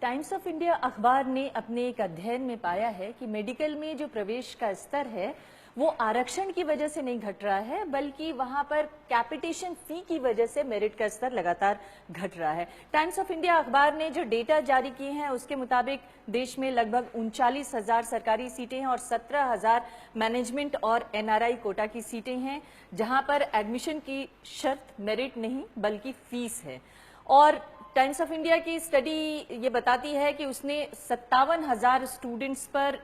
Times of India अखबार ने अपने एक अध्ययन में पाया है कि मेडिकल में जो प्रवेश का स्तर है वो आरक्षण की वजह से नहीं घट रहा है, बल्कि वहां पर कैपिटेशन फी की वजह से मेरिट का स्तर लगातार घट रहा है। टाइम्स ऑफ इंडिया अखबार ने जो डेटा जारी किए हैं उसके मुताबिक देश में लगभग 39,000 सरकारी सीटें हैं और 17,000 मैनेजमेंट और एनआरआई कोटा की सीटें हैं, जहां पर एडमिशन की शर्त मेरिट नहीं बल्कि फीस है। और टाइम्स ऑफ इंडिया की स्टडी ये बताती है कि उसने 57,000 स्टूडेंट्स पर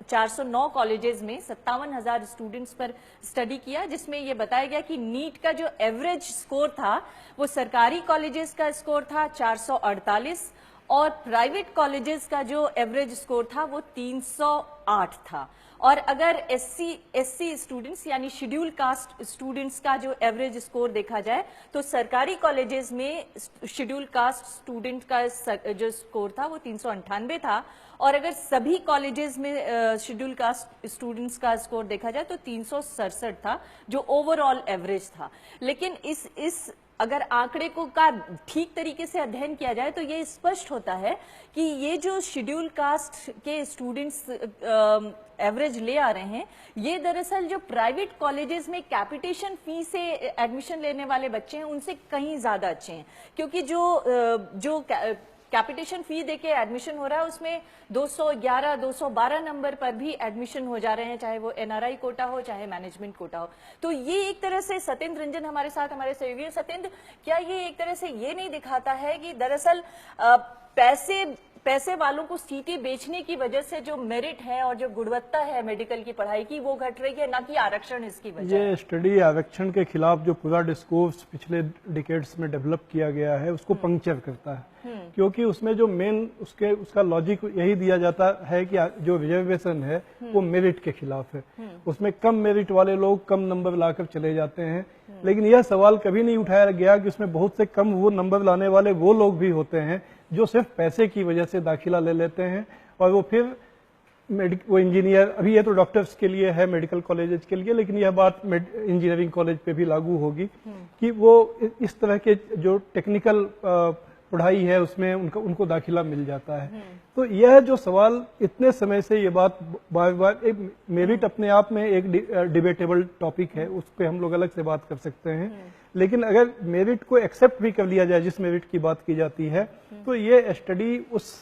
409 कॉलेजेस में 57,000 स्टूडेंट्स पर स्टडी किया, जिसमें ये बताया गया कि नीट का जो एवरेज स्कोर था वो सरकारी कॉलेजेस का स्कोर था 448 और प्राइवेट कॉलेजेस का जो एवरेज स्कोर था वो 308 था। और अगर एससी स्टूडेंट्स यानी शेड्यूल कास्ट स्टूडेंट्स का जो एवरेज स्कोर देखा जाए तो सरकारी कॉलेजेस में शेड्यूल कास्ट स्टूडेंट का जो स्कोर था वो 398 था और अगर सभी कॉलेजेस में शेड्यूल कास्ट स्टूडेंट्स का स्कोर देखा जाए तो 367 था, जो ओवरऑल एवरेज था। लेकिन इस अगर आंकड़े को का ठीक तरीके से अध्ययन किया जाए तो ये स्पष्ट होता है कि ये जो शेड्यूल कास्ट के स्टूडेंट्स एवरेज ले आ रहे हैं, ये दरअसल जो प्राइवेट कॉलेजेस में कैपिटेशन फी से एडमिशन लेने वाले बच्चे हैं उनसे कहीं ज्यादा अच्छे हैं, क्योंकि जो कैपिटेशन फी देके एडमिशन हो रहा है उसमें 211, 212 नंबर पर भी एडमिशन हो जा रहे हैं, चाहे वो एनआरआई कोटा हो चाहे मैनेजमेंट कोटा हो। तो ये एक तरह से सत्येंद्र रंजन हमारे साथ हमारे सहयोगी। सत्येंद्र, क्या ये एक तरह से ये नहीं दिखाता है कि दरअसल पैसे वालों को सीटें बेचने की वजह से जो मेरिट है और जो गुणवत्ता है मेडिकल की पढ़ाई की वो घट रही है, ना कि आरक्षण इसकी वजह? ये स्टडी आरक्षण के खिलाफ जो पूरा डिस्कोर्स पिछले डिकेड्स में डेवलप किया गया है उसको पंक्चर करता है, क्योंकि उसमें जो मेन उसका लॉजिक यही दिया जाता है कि जो रिजर्वेशन है वो मेरिट के खिलाफ है। उसमें कम मेरिट वाले लोग कम नंबर लाकर चले जाते हैं, लेकिन यह सवाल कभी नहीं उठाया गया कि उसमें बहुत से कम वो नंबर लाने वाले वो लोग भी होते हैं जो सिर्फ पैसे की वजह से दाखिला ले लेते हैं और वो फिर वो इंजीनियर, अभी ये तो डॉक्टर्स के लिए है मेडिकल कॉलेजेस के लिए, लेकिन यह बात इंजीनियरिंग कॉलेज पे भी लागू होगी कि वो इस तरह के जो टेक्निकल पढ़ाई है उसमें उनको दाखिला मिल जाता है। तो यह जो सवाल इतने समय से ये बात बार बार, मेरिट अपने आप में एक डिबेटेबल टॉपिक है, उस पर हम लोग अलग से बात कर सकते हैं, लेकिन अगर मेरिट को एक्सेप्ट भी कर लिया जाए जिस मेरिट की बात की जाती है तो ये स्टडी उस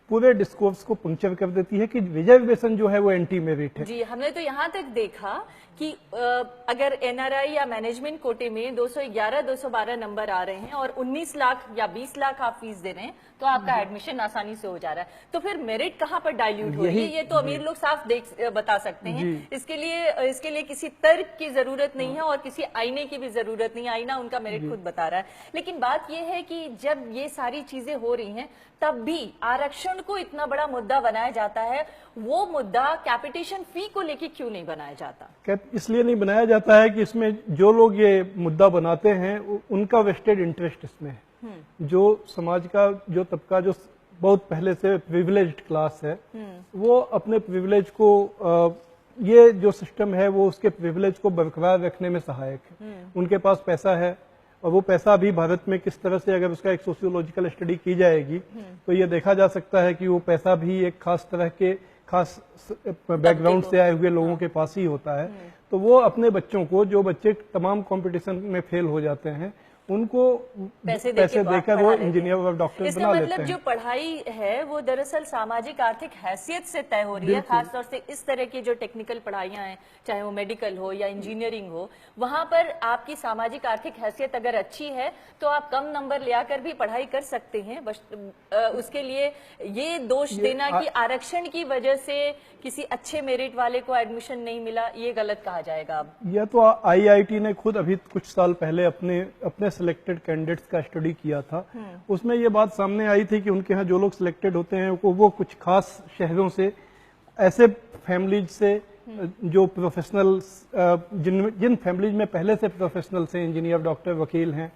पूरे डिस्कोर्स को पंक्चर कर देती है कि रिजर्वेशन जो है वो एंटी मेरिट है। जी, हमने तो यहाँ तक देखा कि अगर एनआरआई या मैनेजमेंट कोटे में 211, 212 नंबर आ रहे हैं और 19 लाख या 20 लाख आप फीस दे रहे हैं तो आपका एडमिशन आसानी से हो जा रहा है, तो फिर मेरिट कहाँ पर डाइल्यूट हो रही है? ये तो अमीर लोग साफ बता सकते हैं। इसके लिए किसी तर्क की जरूरत नहीं है और किसी आईने की भी जरूरत नहीं है, आईना उनका मेरिट खुद बता रहा है। लेकिन बात यह है कि जब ये सारी चीजें हो रही हैं तब भी आरक्षण को इतना बड़ा मुद्दा बनाया जाता है, वो मुद्दा कैपिटेशन फी को लेके क्यों नहीं बनाया जाता? इसलिए नहीं बनाया जाता है कि इसमें जो लोग ये मुद्दा बनाते हैं उनका वेस्टेड इंटरेस्ट इसमें है। जो समाज का जो तबका जो बहुत पहले से प्रिविलेज्ड क्लास है वो अपने प्रिविलेज को ये जो सिस्टम है वो उसके प्रिविलेज को बरकरार रखने में सहायक है। उनके पास पैसा है और वो पैसा भी भारत में किस तरह से, अगर उसका एक सोशियोलॉजिकल स्टडी की जाएगी तो ये देखा जा सकता है कि वो पैसा भी एक खास तरह के खास बैकग्राउंड से आए हुए लोगों के पास ही होता है। तो वो अपने बच्चों को, जो बच्चे तमाम कंपटीशन में फेल हो जाते हैं, उनको पैसे देकर वो इंजीनियर और डॉक्टर बना लेते हैं। मतलब जो पढ़ाई है वो दरअसल सामाजिक आर्थिक हैसियत से तय हो रही है, खासतौर से इस तरह की जो टेक्निकल पढ़ाइयां हैं, चाहे वो मेडिकल हो या इंजीनियरिंग हो, वहां पर आपकी सामाजिक आर्थिक हैसियत अगर अच्छी है तो आप कम नंबर ले आकर भी पढ़ाई कर सकते हैं। बस उसके लिए ये दोष देना कि आरक्षण की वजह से किसी अच्छे मेरिट वाले को एडमिशन नहीं मिला, ये गलत कहा जाएगा। अब यह तो आईआईटी ने खुद अभी कुछ साल पहले अपने सिलेक्टेड कैंडिडेट्स का स्टडी किया था, उसमें ये बात सामने आई थी कि उनके यहाँ जो लोग सिलेक्टेड होते हैं वो कुछ खास शहरों से, ऐसे फैमिलीज से जो प्रोफेशनल, जिन फैमिलीज में पहले से प्रोफेशनल से इंजीनियर, डॉक्टर, वकील हैं,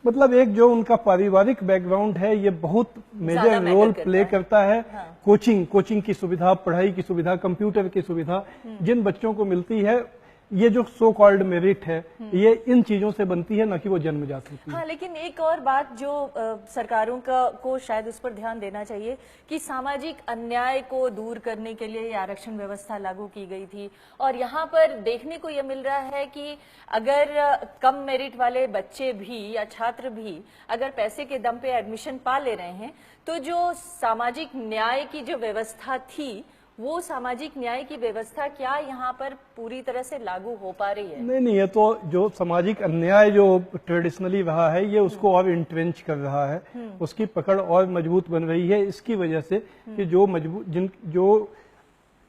मतलब एक जो उनका पारिवारिक बैकग्राउंड है ये बहुत मेजर रोल प्ले करता है। कोचिंग की सुविधा, पढ़ाई की सुविधा, कंप्यूटर की सुविधा जिन बच्चों को मिलती है, ये जो सो कॉल्ड मेरिट है ये इन चीजों से बनती है, ना कि वो जन्मजात होती है। हाँ, लेकिन एक और बात जो सरकारों को शायद उस पर ध्यान देना चाहिए कि सामाजिक अन्याय को दूर करने के लिए ये आरक्षण व्यवस्था लागू की गई थी, और यहाँ पर देखने को ये मिल रहा है कि अगर कम मेरिट वाले बच्चे भी या छात्र भी अगर पैसे के दम पे एडमिशन पा ले रहे हैं, तो जो सामाजिक न्याय की जो व्यवस्था थी वो सामाजिक न्याय की व्यवस्था क्या यहाँ पर पूरी तरह से लागू हो पा रही है? नहीं, ये तो जो सामाजिक अन्याय जो ट्रेडिशनली रहा है ये उसको और इंट्रेंच कर रहा है, उसकी पकड़ और मजबूत बन रही है इसकी वजह से कि जो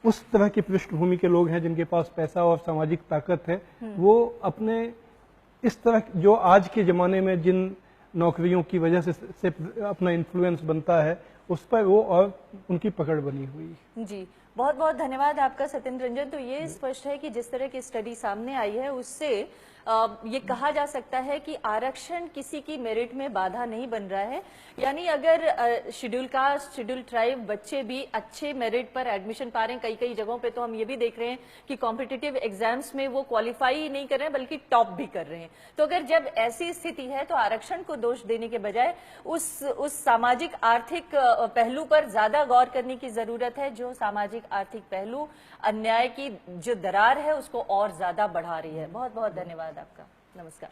उस तरह की पृष्ठभूमि के लोग हैं जिनके पास पैसा और सामाजिक ताकत है, वो अपने इस तरह जो आज के जमाने में जिन नौकरियों की वजह से अपना इन्फ्लुएंस बनता है उस पर वो और उनकी पकड़ बनी हुई है। जी, बहुत बहुत धन्यवाद आपका सत्येंद्र रंजन। तो ये स्पष्ट है कि जिस तरह की स्टडी सामने आई है उससे ये कहा जा सकता है कि आरक्षण किसी की मेरिट में बाधा नहीं बन रहा है। यानी अगर शेड्यूल कास्ट, शेड्यूल ट्राइब बच्चे भी अच्छे मेरिट पर एडमिशन पा रहे हैं, कई कई जगहों पे तो हम ये भी देख रहे हैं कि कॉम्पिटिटिव एग्जाम्स में वो क्वालिफाई ही नहीं कर रहे हैं बल्कि टॉप भी कर रहे हैं। तो अगर जब ऐसी स्थिति है तो आरक्षण को दोष देने के बजाय उस सामाजिक आर्थिक पहलू पर ज्यादा गौर करने की जरूरत है, जो सामाजिक आर्थिक पहलू अन्याय की जो दरार है उसको और ज्यादा बढ़ा रही है। बहुत बहुत धन्यवाद आपका। नमस्कार।